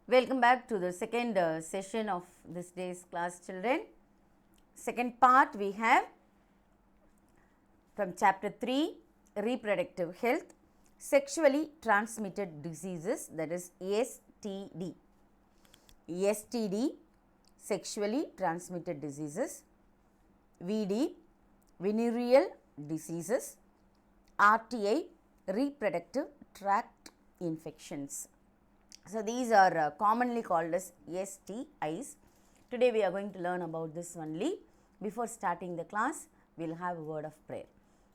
Welcome back to the second session of this day's class, children. Second part we have from chapter 3, reproductive health, sexually transmitted diseases, that is STD. STD, sexually transmitted diseases, VD, venereal diseases, RTI, reproductive tract infections. So, these are commonly called as STIs. Today we are going to learn about this only. Before starting the class, we will have a word of prayer.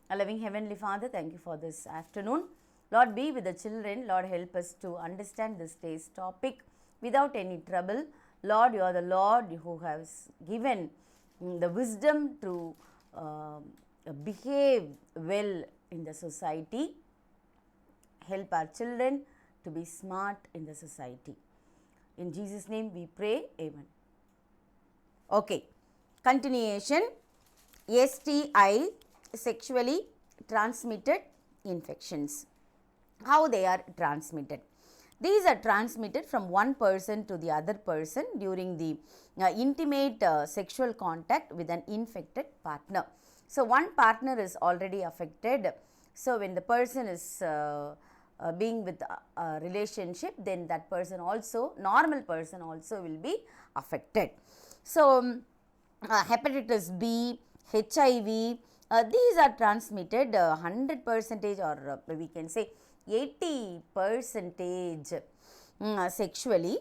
Our loving Heavenly Father, thank you for this afternoon. Lord, be with the children. Lord, help us to understand this day's topic without any trouble. Lord, you are the Lord who has given the wisdom to behave well in the society. Help our children to be smart in the society. In Jesus' name we pray, amen. Okay, continuation. STI, sexually transmitted infections. How they are transmitted? These are transmitted from one person to the other person during the intimate sexual contact with an infected partner. So, one partner is already affected. So, when the person is being with a relationship, then that person also, normal person also will be affected. So, hepatitis B, HIV, these are transmitted 100% or we can say 80% sexually,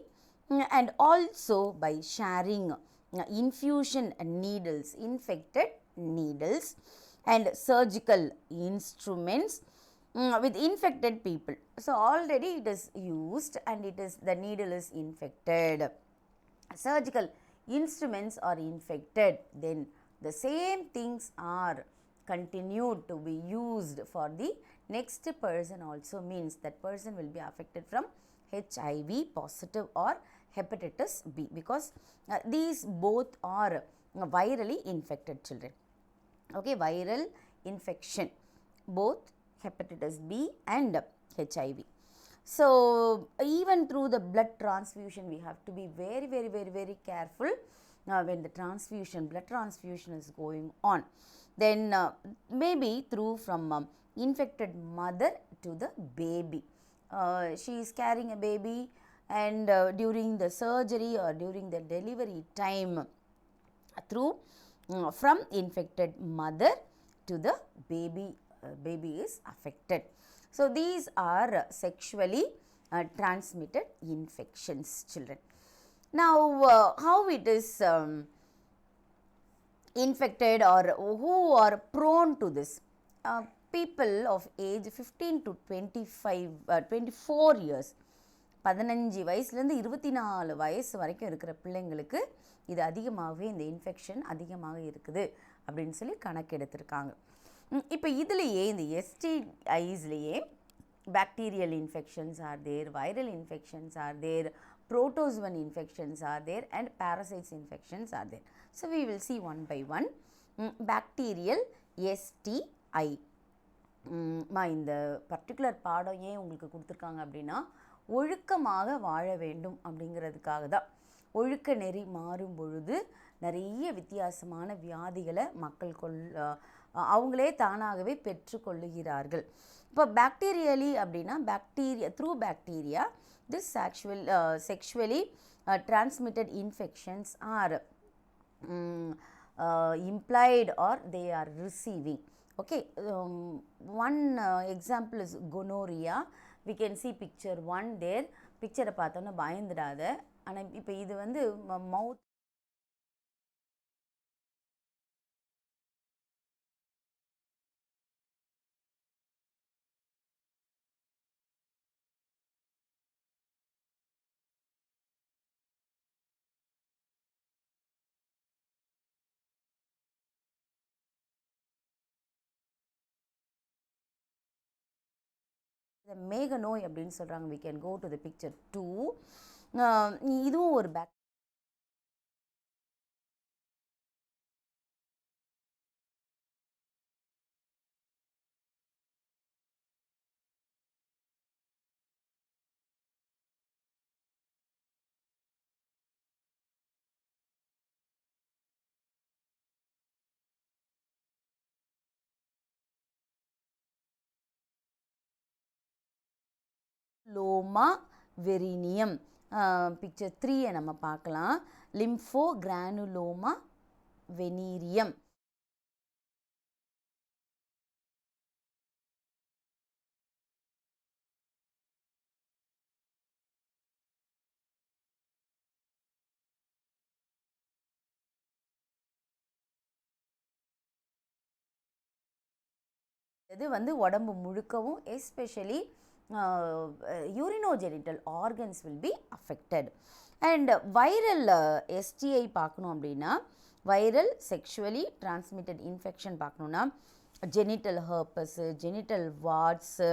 and also by sharing infusion needles, infected needles and surgical instruments with infected people. So, already it is used and it is the needle is infected. Surgical instruments are infected, then the same things are continued to be used for the next person also, means that person will be affected from HIV positive or hepatitis B, because these both are virally infected children. Okay, viral infection, both hepatitis B and HIV. So, even through the blood transfusion, we have to be very careful when the blood transfusion is going on. Then maybe through from infected mother to the baby. She is carrying a baby, and during the surgery or during the delivery time, through from infected mother to the baby, baby is affected. So, these are sexually transmitted infections, children. Now, how it is infected or who are prone to this? People of age 15 to 24 years, 15 வயசுலேருந்து 24 வயசு வரைக்கும் இருக்கிற பிள்ளைங்களுக்கு இது அதிகமாகவே இந்த infection அதிகமாக இருக்குது அப்படின்னு சொல்லி கணக்கு எடுத்திருக்காங்க. இப்போ இதுலேயே இந்த STIஸ்லேயே bacterial infections are there, viral infections are there, protozoan infections are there, and parasites infections are there. So, we will see one by one. Bacterial STI. இந்த பர்டிகுலர் பாடம் ஏன் உங்களுக்கு கொடுத்துருக்காங்க அப்படின்னா, ஒழுக்கமாக வாழ வேண்டும் அப்படிங்கிறதுக்காக தான். ஒழுக்க நெறி மாறும் பொழுது நிறைய வித்தியாசமான வியாதிகளை மக்கள் அவங்களே தானாகவே பெற்றுக்கொள்ளுகிறார்கள். இப்போ பாக்டீரியலி அப்படின்னா through bacteria this sexually transmitted infections are implied or they are receiving. Okay, one example is gonorrhea. We can see picture 1 there. Picture பார்த்தோன்னா பயந்துடாத. ஆனால் இப்போ இது வந்து மவுத் மேக நோய் அப்படின்னு சொல்கிறாங்க. we can go to the picture 2. இதுவும் ஒரு லோமா வெரினியம். பிக்சர் 3 நம்ம பார்க்கலாம். லிம்ஃபோ கிரானுலோமா வெனீரியம். இது வந்து உடம்பு முழுக்கவும் especially urinogenital organs will be affected. And viral STI பார்க்கணும் அப்படின்னா வைரல் செக்ஷுவலி டிரான்ஸ்மிட்டட் இன்ஃபெக்ஷன் பார்க்கணுன்னா genital herpes, genital warts,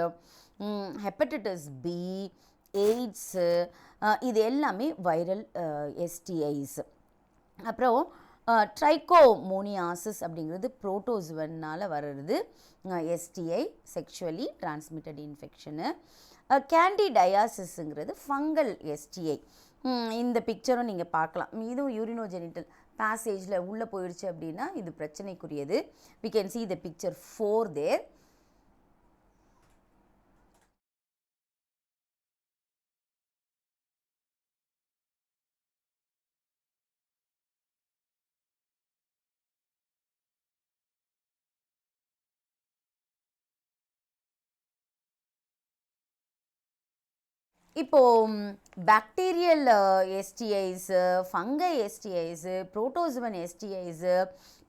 hepatitis B, AIDS, இது எல்லாமே வைரல் எஸ்டிஐஸ். அப்புறம் ட்ரைகோமோனியாசிஸ் அப்படிங்கிறது புரோட்டோசுவனால் வர்றது எஸ்டிஐ, செக்ஷுவலி டிரான்ஸ்மிட்டட் இன்ஃபெக்ஷனு. கேண்டிடயாசிஸுங்கிறது ஃபங்கல் எஸ்டிஐ. இந்த பிக்சரும் நீங்கள் பார்க்கலாம். இதுவும் யூரினோஜெனிட்டல் பேசேஜில் உள்ளே போயிடுச்சு அப்படின்னா இது பிரச்சனைக்குரியது. we can see the picture 4 there. இப்போது பாக்டீரியல் எஸ்டிஐஸு, ஃபங்கை எஸ்டிஐஸு, புரோட்டோசுவன் எஸ்டிஐஸு,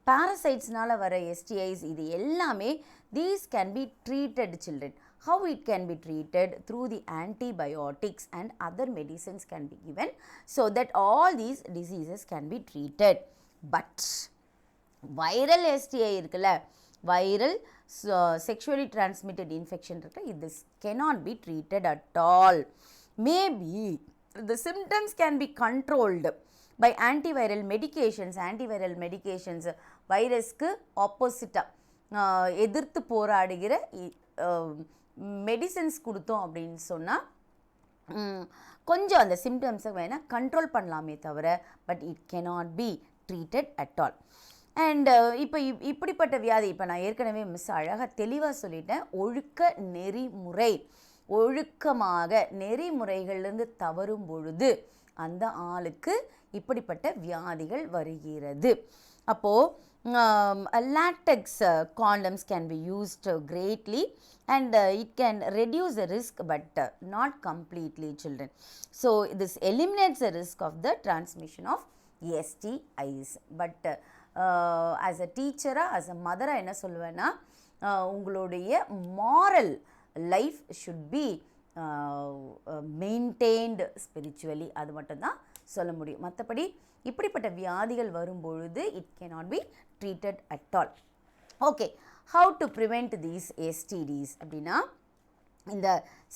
parasites-னால வர எஸ்டிஐஸ், இது எல்லாமே these can be treated children. How it can be treated? Through the antibiotics and other medicines can be given so that all these diseases can be treated. But viral STI இருக்குல்ல, viral sexually transmitted infection இருக்குல்ல, this cannot be treated at all. Maybe the symptoms can be controlled by antiviral medications. Antiviral medications வைரஸ்க்கு ஆப்போசிட்டாக எதிர்த்து போராடுகிற medicines கொடுத்தோம் அப்படின்னு சொன்னால் கொஞ்சம் அந்த சிம்டம்ஸை வேணால் கண்ட்ரோல் பண்ணலாமே தவிர but it cannot be treated at all. And இப்போ இப்படிப்பட்ட வியாதி, இப்போ நான் ஏற்கனவே அழகாக தெளிவாக சொல்லிட்டேன். ஒழுக்க நெறிமுறை, ஒழுக்கமாக நெறிமுறைகள்லேருந்து தவறும் பொழுது அந்த ஆளுக்கு இப்படிப்பட்ட வியாதிகள் வருகிறது. அப்போது latex condoms can be used greatly and it can reduce the risk but not completely children. So this eliminates the risk of the transmission of STIs. But as a teacher, as a mother, என்ன சொல்லுவேன்னா உங்களுடைய moral life should be maintained spiritually. அது மட்டும்தான் சொல்ல முடியும். மற்றபடி இப்படிப்பட்ட வியாதிகள் வரும்பொழுது it cannot be treated at all. Okay, how to prevent these STDs அப்படின்னா இந்த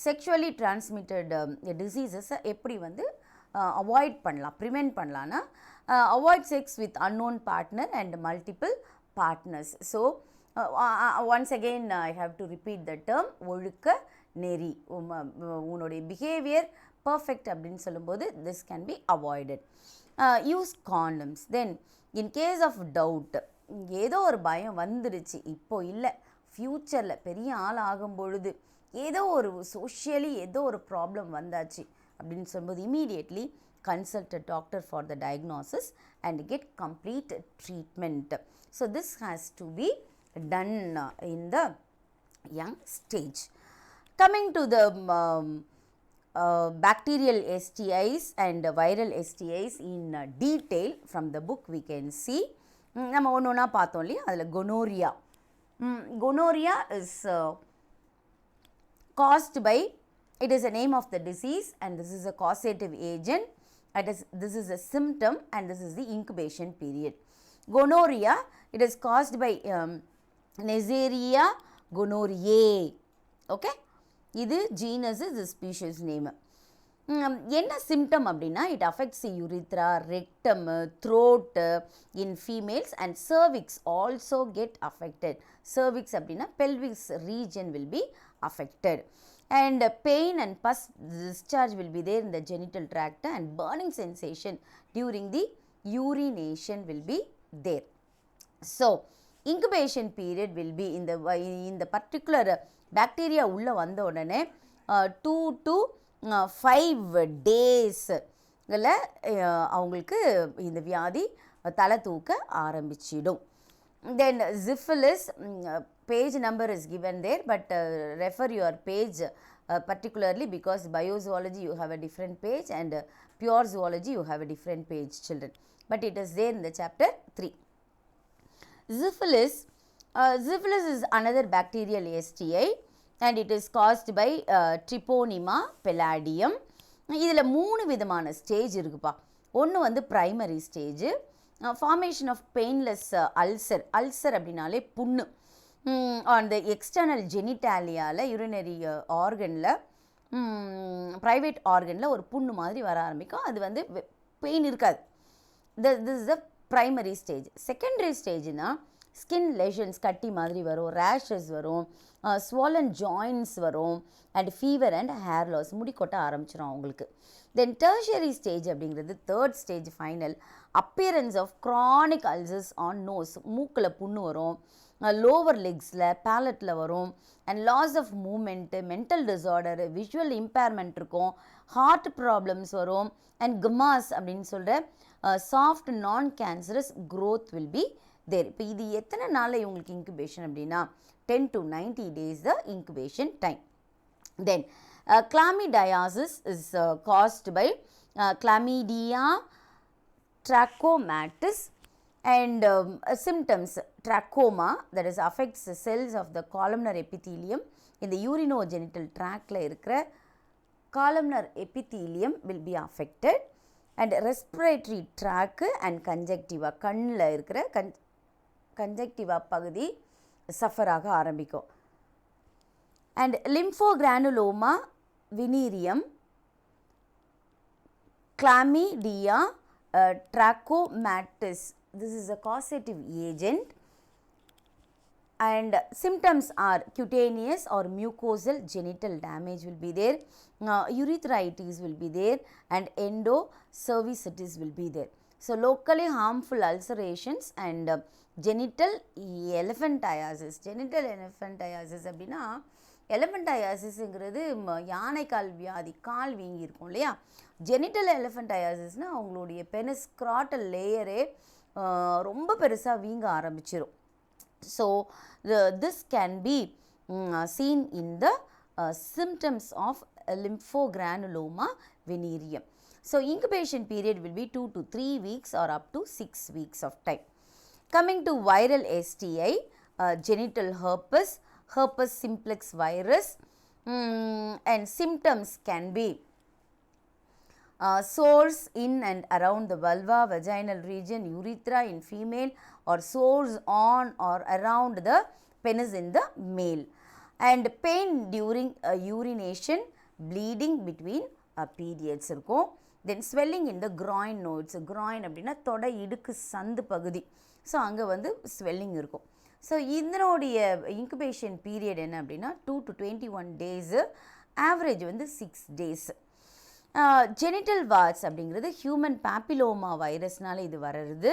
sexually transmitted diseases எப்படி வந்து அவாய்ட் பண்ணலாம், ப்ரிவெண்ட் பண்ணலான்னா avoid sex with unknown partner and multiple partners. So once again I have to repeat the term ஒழுக்க நெறி. உன்னுடைய behaviour perfect அப்படின்னு சொல்லும்போது this can be avoided. Use condoms. Then in case of doubt, ஏதோ ஒரு பயம் வந்துடுச்சு, இப்போ இல்லை ஃப்யூச்சரில் பெரிய ஆள் ஆகும் பொழுது ஏதோ ஒரு சோஷியலி ஏதோ ஒரு ப்ராப்ளம் வந்தாச்சு அப்படின்னு சொல்லும்போது immediately consult a doctor for the diagnosis and get complete treatment. So this has to be done in the young stage. Coming to the bacterial STIs and viral STIs in detail from the book we can see. நம்ம ஒன்று ஒன்றா பார்த்தோம் இல்லையா, அதில் gonorrhea. Gonorrhea is caused by, it is a name of the disease and this is a causative agent. This is a symptom and this is the incubation period. Gonorrhea, it is caused by Neisseria gonorrhoeae. Okay, இது genus, இது species name. என்ன symptom அப்படின்னா it affects urethra, rectum, throat in females and cervix also get affected. Cervix அப்படின்னா pelvis region will be affected. And pain and pus discharge will be there in the genital tract and burning sensation during the urination will be there. So incubation period will be in the particular bacteria உள்ள வந்த உடனே 2 to 5 days அவங்களுக்கு இந்த வியாதி தலை தூக்க ஆரம்பிச்சிடும். Then syphilis, page number is given there, but refer your page particularly, because biozoology you have a different page and pure zoology you have a different page, children, but it is there in the chapter 3. Syphilis, syphilis is another bacterial STI and it is caused by Treponema palladium. இதில் 3 விதமான stage இருக்குப்பா. ஒன்று வந்து primary stage, formation of painless ulcer. Ulcer அப்படின்னாலே புண்ணு. அந்த external ஜெனிட்டாலியாவில் urinary ஆர்கனில் ப்ரைவேட் ஆர்கனில் ஒரு புண்ணு மாதிரி வர ஆரம்பிக்கும். அது வந்து பெயின் இருக்காது. This is the primary stage. Secondary ஸ்டேஜ்னா ஸ்கின் லெஷன்ஸ், கட்டி மாதிரி வரும், ரேஷஸ் வரும், ஸ்வாலன் ஜாயின்ட்ஸ் வரும், and fever and hair loss, முடி கொட்ட ஆரம்பிச்சிடும் அவங்களுக்கு. தென் டெர்ஷரி ஸ்டேஜ் அப்படிங்கிறது third stage, final. Appearance of chronic ulcers on nose, மூக்கில் புண்ணு வரும், லோவர் லெக்ஸில், பேலட்டில் வரும், and loss of movement, mental disorder, visual impairment இருக்கும், ஹார்ட் ப்ராப்ளம்ஸ் வரும், அண்ட் கமாஸ் அப்படின்னு சொல்கிற soft non cancerous growth will be there. இப்போ இது எத்தனை நாளில் இவங்களுக்கு இன்குபேஷன் அப்படின்னா 10 to 90 days the incubation time. Then chlamydiasis is caused by Chlamydia trachomatis and symptoms trachoma, that is affects the cells of the columnar epithelium in the urinogenital tract la irukra columnar epithelium will be affected, and respiratory tract and conjunctiva, கண்ணில் இருக்கிற conjunctiva பகுதி suffer ஆக ஆரம்பிக்கும். And lymphogranuloma venereum, chlamydia trachomatis, this is a causative agent, and symptoms are cutaneous or mucosal genital damage will be there, urethritis will be there, and endocervicitis will be there. So locally harmful ulcerations and genital elephantiasis. Genital elephantiasis அப்படின்னா எலஃபண்டாயாசிஸ்ங்கிறது யானைக்கால் வியாதி, கால் வீங்கி இருக்கும் இல்லையா. Genital எலஃபண்டாயாசிஸ்னால் அவங்களுடைய பெனிஸ்க்ராட்டல் லேயரே ரொம்ப பெருசாக வீங்க ஆரம்பிச்சிடும். So this can be seen in the symptoms of lymphogranuloma venereum. So incubation period will be 2 to 3 weeks or up to 6 weeks of time. Coming to viral STI, genital herpes, herpes simplex virus, and symptoms can be sores in and around the vulva, vaginal region, urethra in female, or sores on or around the penis in the male, and pain during urination, bleeding between periods இருக்கும். Then swelling in the groin nodes. groin அப்படின்னா தொடை இடுக்கு சந்து பகுதி. So அங்கே வந்து swelling இருக்கும். So இதனுடைய incubation period என்ன அப்படின்னா 2 to 21 days, ஆவரேஜ் வந்து 6 days. ஜெனிட்டல் வார்ட்ஸ் அப்படிங்கிறது ஹியூமன் பேப்பிலோமா வைரஸ்னால இது வர்றது.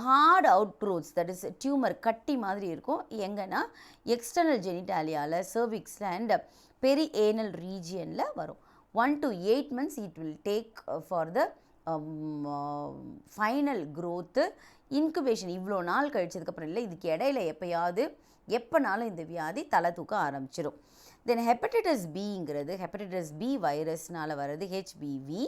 ஹார்ட் அவுட்ரோட்ஸ், தட் இஸ் டியூமர், கட்டி மாதிரி இருக்கும். எங்கன்னா எக்ஸ்டர்னல் ஜெனிட்டாலியாவில், சர்விக்ஸில் அண்ட் பெரி ஏனல் ரீஜியனில் வரும். 1 to 8 months it will take for the final growth. Incubation இவ்வளோ நாள் கழிச்சதுக்கப்புறம் இல்லை, இதுக்கு இடையில எப்போயாவது எப்போனாலும் இந்த வியாதி தலை தூக்க ஆரம்பிச்சிடும். தென் ஹெப்படைட்டிஸ் பிங்கிறது ஹெப்படைட்டிஸ் பி வைரஸ்னால் வர்றது ஹெச்பிவி.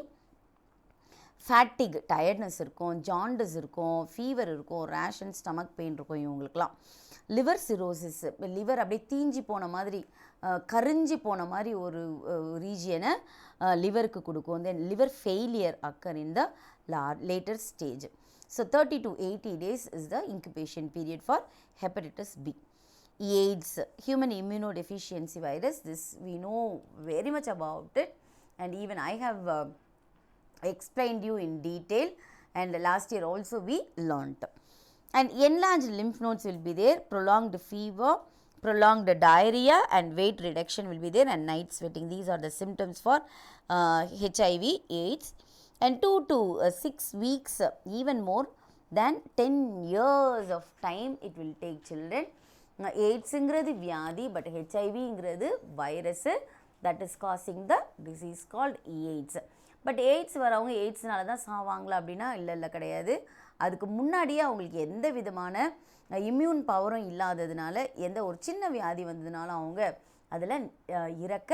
ஃபேட்டிக், டயர்ட்னஸ் இருக்கும், ஜாண்டஸ் இருக்கும், ஃபீவர் இருக்கும், ரேஷ் அண்ட் ஸ்டமக் பெயின் இருக்கும் இவங்களுக்குலாம். லிவர் சிரோசிஸ், லிவர் அப்படியே தீஞ்சி போன மாதிரி, கரிஞ்சி போன மாதிரி ஒரு ரீஜியனை லிவருக்கு கொடுக்கும். Then liver failure occur in the later stage. So 30 to 80 days is the incubation period for hepatitis B. AIDS, human immunodeficiency virus, this we know very much about it, and even I have explained you in detail, and last year also we learnt. And enlarged lymph nodes will be there, prolonged fever, prolonged diarrhea, and weight reduction will be there, and night sweating. These are the symptoms for HIV AIDS. And 2 to 6 weeks, even more than 10 years of time it will take, children. எய்ட்ஸுங்கிறது வியாதி, but ஹெச்ஐவிங்கிறது virus. that is causing the disease called AIDS. But AIDS வரவங்க எய்ட்ஸ்னால தான் சாவாங்களா அப்படின்னா இல்லை கிடையாது. அதுக்கு முன்னாடியே அவங்களுக்கு எந்த விதமான இம்யூன் பவரும் இல்லாததுனால எந்த ஒரு சின்ன வியாதி வந்ததுனால அவங்க அதில் இறக்க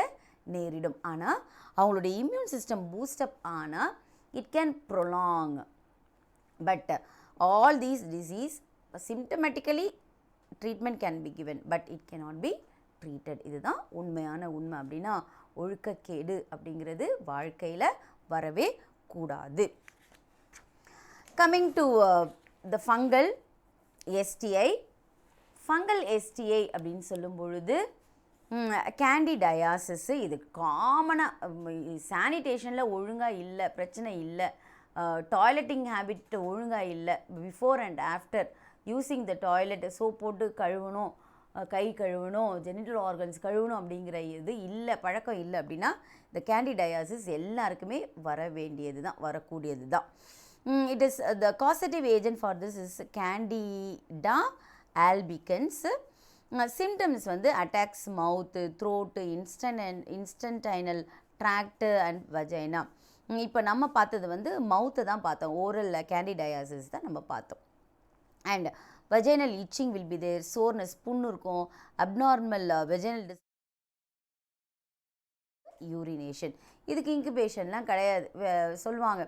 நேரிடும். ஆனால் அவங்களுடைய இம்யூன் சிஸ்டம் பூஸ்டப் ஆனால் it can prolong. But all these disease symptomatically treatment can be given, but it cannot be treated. இதுதான் உண்மையான உண்மை. அப்படின்னா ஒழுக்கக்கேடு அப்படிங்கிறது வாழ்க்கையில் வரவே கூடாது. Coming to the fungal STI. Fungal STI அப்படின்னு சொல்லும் பொழுது கேண்டிடயாசிஸ். இது காமனாக சானிடேஷனில் ஒழுங்காக இல்லை, பிரச்சனை இல்லை, டாய்லெட்டிங் ஹேபிட் ஒழுங்காக இல்லை, before and after using the toilet soap போட்டு கழுவணும், கை கழுவணும், ஜெனிட்டல் ஆர்கன்ஸ் கழுவணும் அப்படிங்கிற இது இல்லை, பழக்கம் இல்லை அப்படின்னா இந்த கேண்டிடயாசிஸ் எல்லாருக்குமே வர வேண்டியது தான், வரக்கூடியது தான். It is the causative agent for this is கேண்டிடா albicans. Symptoms வந்து அட்டாக்ஸ் மவுத்து, த்ரோட்டு, இன்ஸ்டன்டைனல் ட்ராக்டு அண்ட் வஜைனா. இப்போ நம்ம பார்த்தது வந்து மவுத்தை தான் பார்த்தோம், ஓரல் கேண்டிடயாசிஸ் தான் நம்ம பார்த்தோம். And vaginal itching will be there, soreness, புண்ணு இருக்கும், abnormal vaginal urination. இதுக்கு இன்குபேஷன்லாம் கிடையாது. சொல்லுவாங்க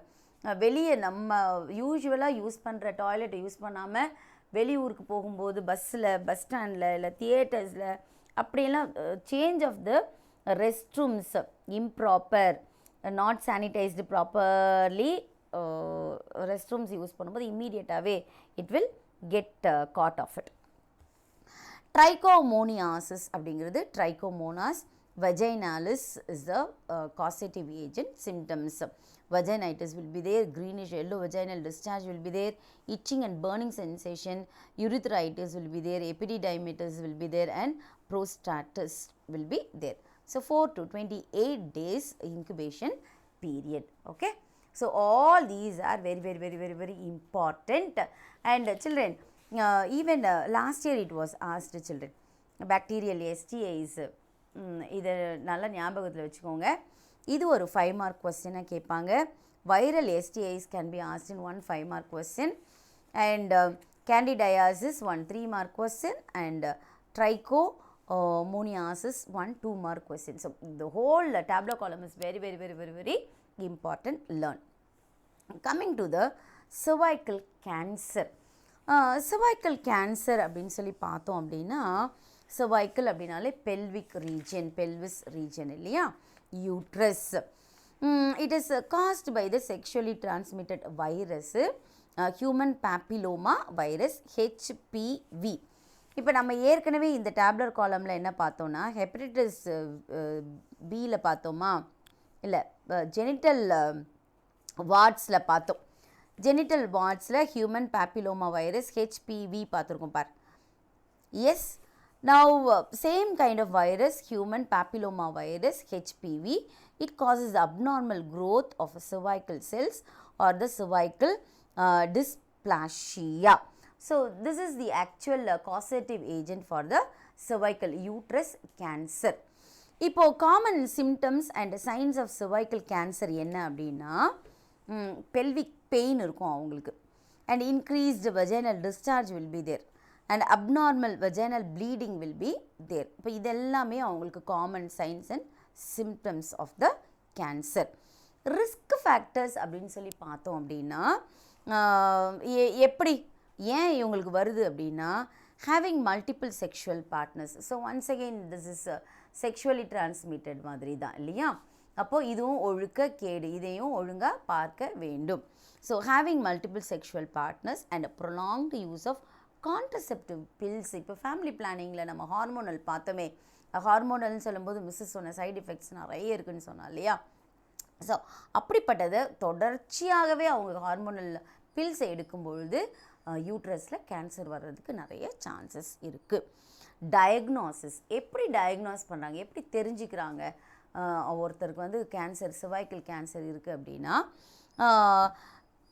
வெளியே நம்ம யூஸ்வலாக யூஸ் பண்ணுற டாய்லெட் யூஸ் பண்ணாமல் வெளியூருக்கு போகும்போது பஸ்ஸில், பஸ் ஸ்டாண்டில், இல்லை தியேட்டர்ஸில் அப்படியெல்லாம் change of the rest rooms improper, not sanitized properly rest rooms use பண்ணும்போது இம்மீடியட்டாகவே it will get caught of it. Trichomoniasis அப்படிங்கிறது Trichomonas vaginalis is the causative agent. Symptoms: vaginitis will be there, greenish yellow vaginal discharge will be there, itching and burning sensation, urethritis will be there, epididymitis will be there, and prostatitis will be there. So 4 to 28 days incubation period. Okay, so all these are very important. And children, even last year it was asked children, bacterial STIs, இதை நல்லா ஞாபகத்தில் வச்சுக்கோங்க. இது ஒரு 5 mark கொஸ்டினாக கேட்பாங்க. Viral STIs can be asked in 1 5 mark question, and candidiasis 1 3 mark question, and trichomoniasis 1 2 mark question. So the whole tableau column is very important. Learn. Coming to the cervical cancer. cervical cancer அப்படின்னு சொல்லி பார்த்தோம் அப்படின்னா, cervical அப்படின்னாலே pelvic region, pelvis region இல்லையா, uterus. It is caused by the sexually transmitted virus, human papilloma virus, HPV. இப்போ நம்ம ஏற்கனவே இந்த டேப்லர் காலமில் என்ன பார்த்தோன்னா, ஹெப்படைட்டிஸ் பியில் பார்த்தோமா, இல்லை ஜெனிட்டல் வார்ட்ஸில் பார்த்தோம். ஜெனிட்டல் வார்ட்ஸில் ஹியூமன் பேப்பிலோமா வைரஸ் ஹெச்பிவி பார்த்துருக்கோம் பார். Yes, now same kind of virus, human papilloma virus HPV, it causes abnormal growth of cervical cells or the cervical dysplasia. So this is the actual causative agent for the cervical uterus cancer. இப்போ common symptoms and signs of cervical cancer என்ன அப்படின்னா, pelvic pain இருக்கும் அவங்களுக்கு, and increased vaginal discharge will be there, and abnormal vaginal bleeding will be there. இப்போ இதெல்லாமே அவங்களுக்கு common signs and symptoms of the cancer. risk factors அப்படின்னு சொல்லி பார்த்தோம் அப்படின்னா, எப்படி ஏன் இவங்களுக்கு வருது அப்படின்னா, having multiple sexual partners. So once again this is sexually transmitted மாதிரி தான் இல்லையா. அப்போது இதுவும் ஒழுக்க கேடு, இதையும் ஒழுங்காக பார்க்க வேண்டும். So having multiple sexual partners and prolonged use of contraceptive pills. இப்போ ஃபேமிலி பிளானிங்கில் நம்ம ஹார்மோனல் பார்த்தோமே, ஹார்மோனல்னு சொல்லும்போது மிஸ்ஸஸ் சொன்ன சைடு எஃபெக்ட்ஸ் நிறைய இருக்குதுன்னு சொன்னால் இல்லையா. ஸோ அப்படிப்பட்டதை தொடர்ச்சியாகவே அவங்க ஹார்மோனல் பில்ஸை எடுக்கும்பொழுது யூட்ரஸில் கேன்சர் வர்றதுக்கு நிறைய சான்சஸ் இருக்குது. டயக்னோசிஸ், எப்படி டயக்னோஸ் பண்ணுறாங்க, எப்படி தெரிஞ்சுக்கிறாங்க ஒருத்தருக்கு வந்து கேன்சர், cervical கேன்சர் இருக்குது அப்படின்னா,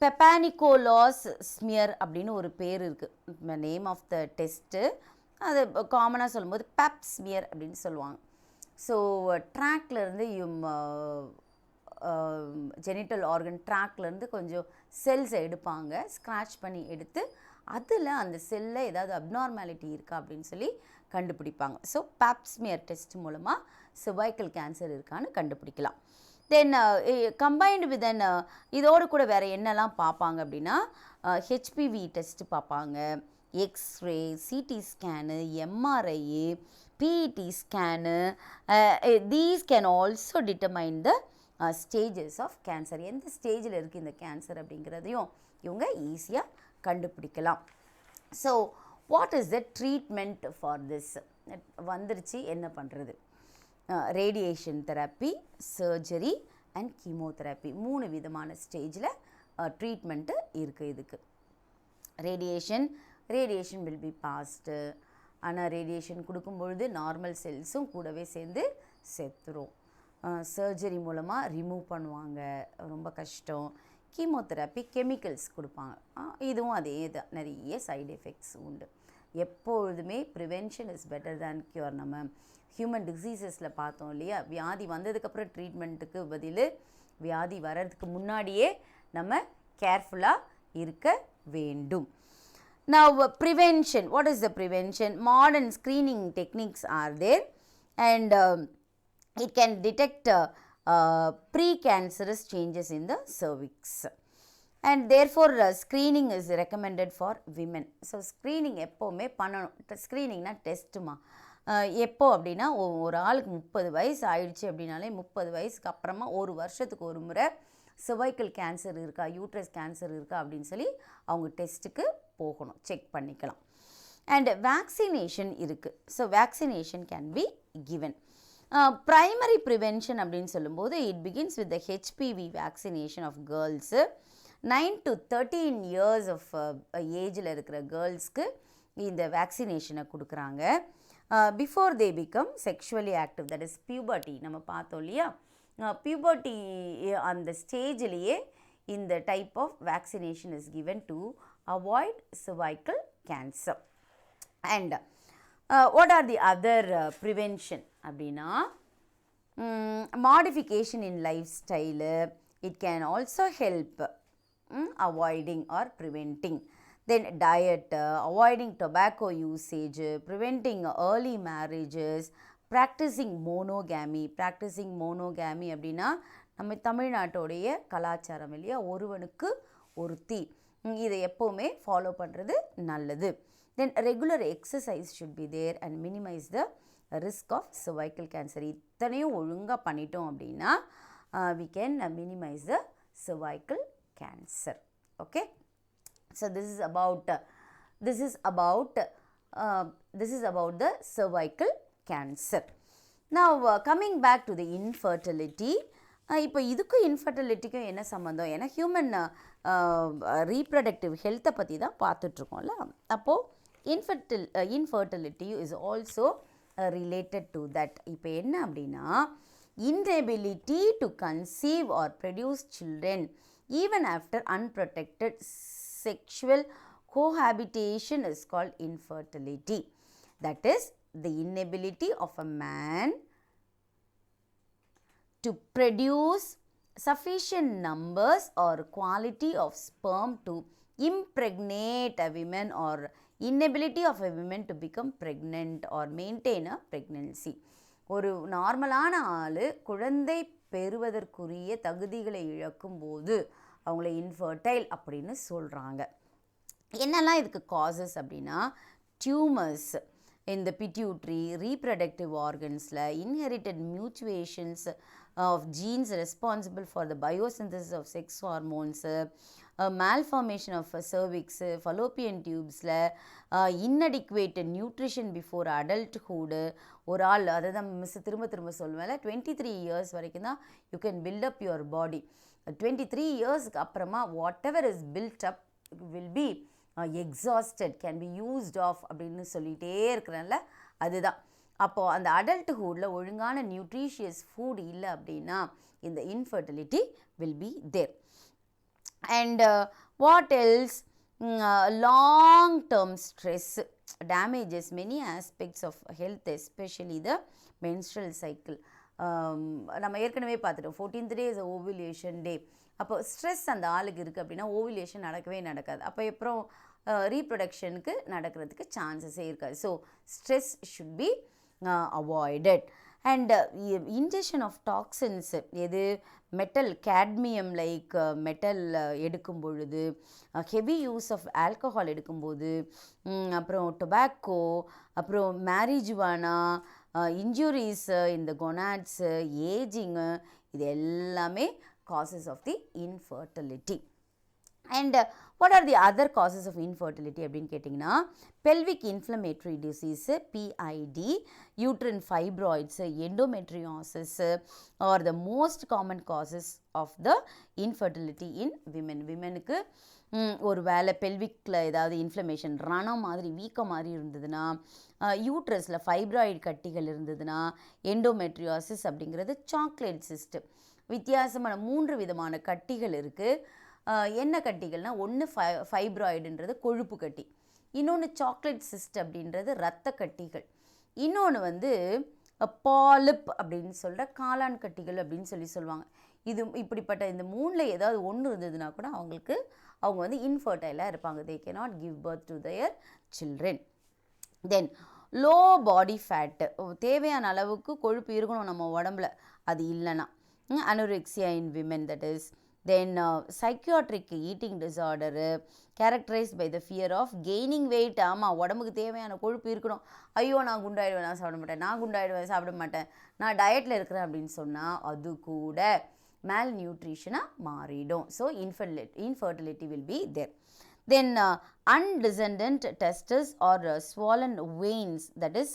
பெப்பானிகோலாஸ் ஸ்மியர் அப்படின்னு ஒரு பேர் இருக்குது, நேம் ஆஃப் த டெஸ்ட்டு. அது காமனாக சொல்லும்போது பெப் ஸ்மியர் அப்படின்னு சொல்லுவாங்க. ஸோ ட்ராக்லேருந்து ஜெனிட்டல் ஆர்கன் ட்ராக்லேருந்து கொஞ்சம் செல்ஸை எடுப்பாங்க, ஸ்க்ராட்ச் பண்ணி எடுத்து அதில் அந்த செல்லில் ஏதாவது அப்நார்மாலிட்டி இருக்கா அப்படின்னு சொல்லி கண்டுபிடிப்பாங்க. ஸோ பேப்ஸ்மியர் டெஸ்ட் மூலமாக cervical கேன்சர் இருக்கான்னு கண்டுபிடிக்கலாம். தென் கம்பைன்டு வித் தென் இதோடு கூட வேறு என்னெல்லாம் பார்ப்பாங்க அப்படின்னா ஹெச்பிவி டெஸ்ட் பார்ப்பாங்க, x-ray, CT scan, MRI, PET scan. These can also determine the stages of cancer. எந்த ஸ்டேஜில் இருக்குது இந்த கேன்சர் அப்படிங்கிறதையும் இவங்க ஈஸியாக கண்டுபிடிக்கலாம். So what is the treatment for this? வந்துருச்சு, என்ன பண்ணுறது? Radiation therapy, surgery and chemotherapy, 3 விதமான ஸ்டேஜில் ட்ரீட்மெண்ட்டு இருக்குது இதுக்கு. Radiation will be passed. ஆனால் ரேடியேஷன் கொடுக்கும்பொழுது நார்மல் செல்ஸும் கூடவே சேர்ந்து செத்துரும். சர்ஜரி மூலமாக ரிமூவ் பண்ணுவாங்க, ரொம்ப கஷ்டம். கீமோதெரப்பி கெமிக்கல்ஸ் கொடுப்பாங்க, இதுவும் அதே தான், நிறைய சைடு எஃபெக்ட்ஸ் உண்டு. எப்பொழுதுமே prevention is better than cure. நம்ம ஹியூமன் டிசீசஸில் பார்த்தோம் இல்லையா, வியாதி வந்ததுக்கப்புறம் ட்ரீட்மெண்ட்டுக்கு பதில் வியாதி வர்றதுக்கு முன்னாடியே நம்ம கேர்ஃபுல்லாக இருக்க வேண்டும். Now prevention, what is the prevention? Modern screening techniques are there and it can detect precancerous changes in the cervix and therefore screening is recommended for women. So screening எப்போவுமே பண்ணணும். ஸ்க்ரீனிங்னா டெஸ்ட்டுமா, எப்போ அப்படின்னா ஒரு ஆளுக்கு 30 வயசு ஆயிடுச்சு அப்படின்னாலே 30 வயசுக்கு அப்புறமா ஒரு வருஷத்துக்கு ஒரு முறை cervical கேன்சர் இருக்கா, யூட்ரஸ் கேன்சர் இருக்கா அப்படின்னு சொல்லி அவங்க டெஸ்ட்டுக்கு போகணும், செக் பண்ணிக்கலாம். அண்ட் வேக்சினேஷன் இருக்குது. So vaccination can be given. Primary prevention அப்படின்னு சொல்லும்போது it begins with the HPV vaccination of girls. 9 to 13 years of ஏஜில் இருக்கிற கேர்ள்ஸ்க்கு இந்த வேக்சினேஷனை கொடுக்குறாங்க. Before they become sexually active, that is puberty. நம்ம பார்த்தோம் இல்லையா, பியூபர்ட்டி அந்த ஸ்டேஜிலேயே இந்த type of vaccination is given to avoid cervical cancer. And what are the other prevention அப்படின்னா modification in lifestyle. It can also help avoiding or preventing. Then diet, avoiding tobacco usage, preventing early marriages, practicing monogamy. Practicing monogamy அப்படின்னா நம்ம தமிழ்நாட்டோடைய கலாச்சாரம் இல்லையா, ஒருவனுக்கு ஒருத்தி, இதை எப்போவுமே follow பண்ணுறது நல்லது. Then regular exercise should be there and minimize the risk of cervical cancer. இத்தனையும் ஒழுங்காக பண்ணிட்டோம் அப்படின்னா we can minimize the cervical cancer. Okay, so this is about the cervical cancer. Now coming back to the infertility. இப்போ இதுக்கும் இன்ஃபர்டிலிட்டிக்கும் என்ன சம்மந்தம்? ஏன்னா human reproductive ஹெல்த்தை பற்றி தான் பார்த்துட்ருக்கோம்ல. அப்போது infertility is also related to that. இப்போ என்ன அப்படின்னா inability to conceive or produce children even after unprotected sexual cohabitation is called infertility. That is the inability of a man to produce sufficient numbers or quality of sperm to impregnate a woman or inability of a woman to become pregnant or maintain a pregnancy. ஒரு நார்மலான ஆள் குழந்தை பெறுவதற்குரிய தகுதிகளை இழக்கும்போது அவங்கள infertile அப்படின்னு சொல்கிறாங்க. என்னெல்லாம் இதுக்கு காசஸ் அப்படின்னா டியூமர்ஸ் இந்த பிட்யூட்ரி, ரீப்ரடக்டிவ் ஆர்கன்ஸில், inherited mutations of genes responsible for the biosynthesis of sex hormones, malformation of cervix, fallopian tubesல, inadequate nutrition before adulthood. ஒரு ஆள், அதை தான் மிஸ் திரும்ப சொல்லுவேன், 23 இயர்ஸ் வரைக்கும் தான் you can build up your body. 23 இயர்ஸ்க்கு அப்புறமா whatever is build up will be exhausted, can be used of அப்படின்னு சொல்லிகிட்டே இருக்கிறேன்ல, அதுதான். அப்போது அந்த அடல்ட்ஹுட்டில் ஒழுங்கான நியூட்ரிஷியஸ் ஃபுட் இல்லை அப்படின்னா இந்த infertility will be there. And what else? Long term stress damages many aspects of health, especially the menstrual cycle. நம்ம ஏற்கனவே பார்த்துட்டோம் 14th day is ஓவிலேஷன் டே. அப்போ ஸ்ட்ரெஸ் அந்த ஆளுக்கு இருக்குது அப்படின்னா ஓவிலேஷன் நடக்கவே நடக்காது. அப்போ அப்புறம் ரீப்ரொடக்ஷனுக்கு நடக்கிறதுக்கு சான்சஸே இருக்காது. So stress should be avoided. And injection of toxins, எது மெட்டல் கேட்மியம் லைக் மெட்டல் எடுக்கும் பொழுது, ஹெவி யூஸ் ஆஃப் ஆல்கஹால் எடுக்கும்போது, அப்புறம் டொபாக்கோ, அப்புறம் மேரிஜுவானா, இன்ஜுரிஸு இந்த கொனாட்ஸு, ஏஜிங்கு, இது எல்லாமே causes of the infertility. And what are the other causes of infertility அப்படின்னு கேட்டிங்கன்னா, pelvic inflammatory disease, PID, uterine fibroids, endometriosis are the most common causes of the infertility in women. விமெனுக்கு ஒரு வேளை பெல்விக்கில் ஏதாவது இன்ஃப்ளமேஷன், ரணம் மாதிரி வீக்கம் மாதிரி இருந்ததுன்னா, யூட்ரஸில் ஃபைப்ராய்டு கட்டிகள் இருந்ததுன்னா, எண்டோமெட்ரியாசிஸ் அப்படிங்கிறது சாக்லேட் சிஸ்ட். வித்தியாசமான 3 விதமான கட்டிகள் இருக்குது. என்ன கட்டிகள்னால், ஒன்று ஃபைப்ராய்டுன்றது கொழுப்பு கட்டி, இன்னொன்று சாக்லேட் சிஸ்ட் அப்படின்றது இரத்த கட்டிகள், இன்னொன்று வந்து பாலிப் அப்படின்னு சொல்கிற காளான் கட்டிகள் அப்படின்னு சொல்லுவாங்க. இது இப்படிப்பட்ட இந்த 3ல் ஏதாவது ஒன்று இருந்ததுன்னா கூட அவங்க வந்து இன்ஃபர்டைலாக இருப்பாங்க. தே cannot give birth to their children. Then low body fat, தேவையான அளவுக்கு கொழுப்பு இருக்கணும் நம்ம உடம்புல, அது இல்லைன்னா anorexia in women, that is. Then psychiatric eating disorder characterized by the fear of gaining weight. ஆமாம், உடம்புக்கு தேவையான கொழுப்பு இருக்கணும், ஐயோ நான் குண்டாயிடுவேன், நான் சாப்பிட மாட்டேன், நான் குண்டாயிடுவேன், சாப்பிட மாட்டேன், நான் டயட்டில் இருக்கிறேன் அப்படின்னு சொன்னால் அது கூட மேல் நியூட்ரிஷனாக மாறிடும். So infertility will be there. Then undescendant testes or swollen veins, that is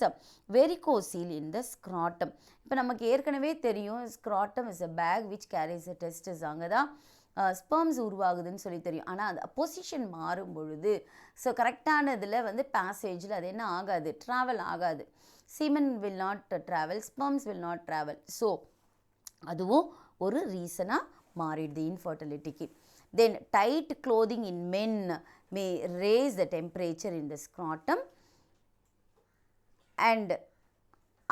varicocele in the scrotum. இப்போ நமக்கு ஏற்கனவே தெரியும் scrotum is a bag which carries a testes. அங்கே தான் ஸ்பெர்ம்ஸ் உருவாகுதுன்னு சொல்லி தெரியும். ஆனால் அந்த பொசிஷன் மாறும் பொழுது, ஸோ கரெக்டான இதில் வந்து பேசேஜில் அது என்ன ஆகாது, ட்ராவல் ஆகாது. Seeman will not travel, sperms will not travel. So அதுவும் ஒரு ரீசனாக மாறிடுது இன்ஃபர்டிலிட்டிக்கு. Then tight clothing in men may raise the temperature in the scrotum and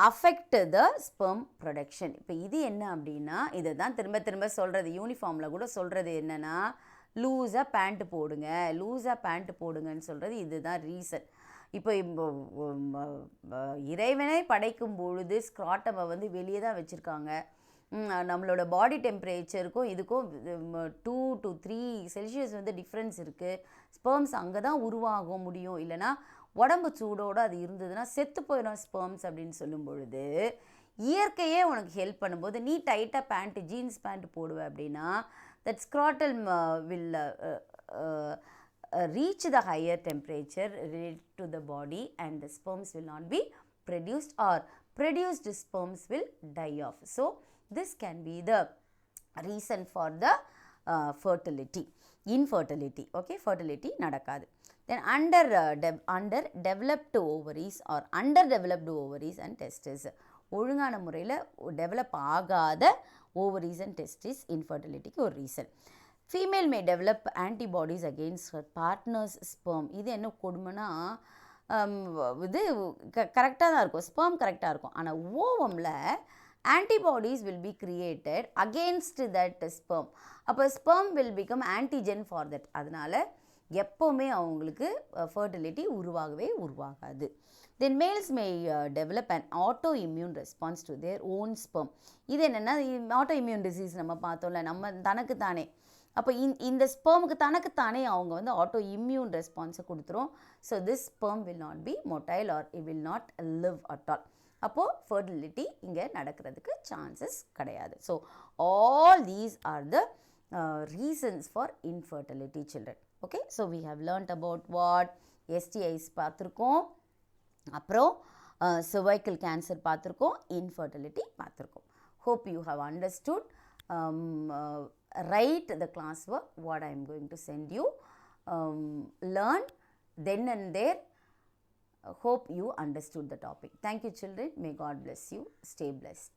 affect the sperm production. இப்போ இது என்ன அப்படின்னா, இதை தான் திரும்ப சொல்கிறது, யூனிஃபார்மில் கூட சொல்கிறது என்னென்னா, லூஸாக பேண்ட்டு போடுங்க, லூஸாக பேண்ட்டு போடுங்கன்னு சொல்கிறது இதுதான் ரீசன். இப்போ இறைவனை படைக்கும் பொழுது ஸ்க்ராட்டமை வந்து வெளியே தான் வச்சுருக்காங்க. நம்மளோட பாடி டெம்பரேச்சருக்கும் இதுக்கும் 2 to 3 செல்சியஸ் வந்து டிஃப்ரென்ஸ் இருக்குது. ஸ்பெர்ம்ஸ் அங்கே தான் உருவாக முடியும், இல்லைனா உடம்பு சூடோடு அது இருந்ததுன்னா செத்து போயிடும் ஸ்பெர்ம்ஸ் அப்படின்னு சொல்லும் பொழுது, இயற்கையே உனக்கு ஹெல்ப் பண்ணும்போது நீ டைட்டாக பேண்ட்டு, ஜீன்ஸ் பேண்ட் போடுவேன் அப்படின்னா, that scrotal will reach the higher temperature related to the body and the sperms will not be produced or produced sperms will die off. So this can be the reason for the infertility. Okay, fertility நடக்காது. Then underdeveloped ovaries or underdeveloped ovaries and testes, ஒழுங்கான முறையில் develop ஆகாத ovaries and testes infertilityக்கு ஒரு reason. Female may develop antibodies against her partner's sperm. இது என்ன கொடுமைனா, இது கரெக்டாக தான் இருக்கும், ஸ்பெர்ம் கரெக்டாக இருக்கும், ஆனால் ஓவமில் antibodies will be created against that sperm. அப்போ sperm will become antigen for that. அதனால் எப்போவுமே அவங்களுக்கு ஃபர்டிலிட்டி உருவாகாது. Then males may develop and auto immune response to their own sperm. இது என்னென்னா, ஆட்டோ இம்யூன் டிசீஸ் நம்ம பார்த்தோம்ல, நம்ம தனக்குத்தானே, அப்போ இந்த ஸ்பெர்முக்கு தனக்குத்தானே அவங்க வந்து ஆட்டோ இம்யூன் ரெஸ்பான்ஸை கொடுத்துரும். So this sperm will not be motile or it will not live at all. அப்போது ஃபர்டிலிட்டி இங்கே நடக்கிறதுக்கு சான்சஸ் கிடையாது. So all these are the reasons for infertility children. Okay, so we have learnt about what STIs பார்த்துருக்கோம், அப்புறம் cervical cancer பார்த்துருக்கோம், infertility பார்த்துருக்கோம். Hope you have understood. Write the classwork what I am going to send you. Learn then and there. Hope you understood the topic. Thank you children. May God bless you. Stay blessed.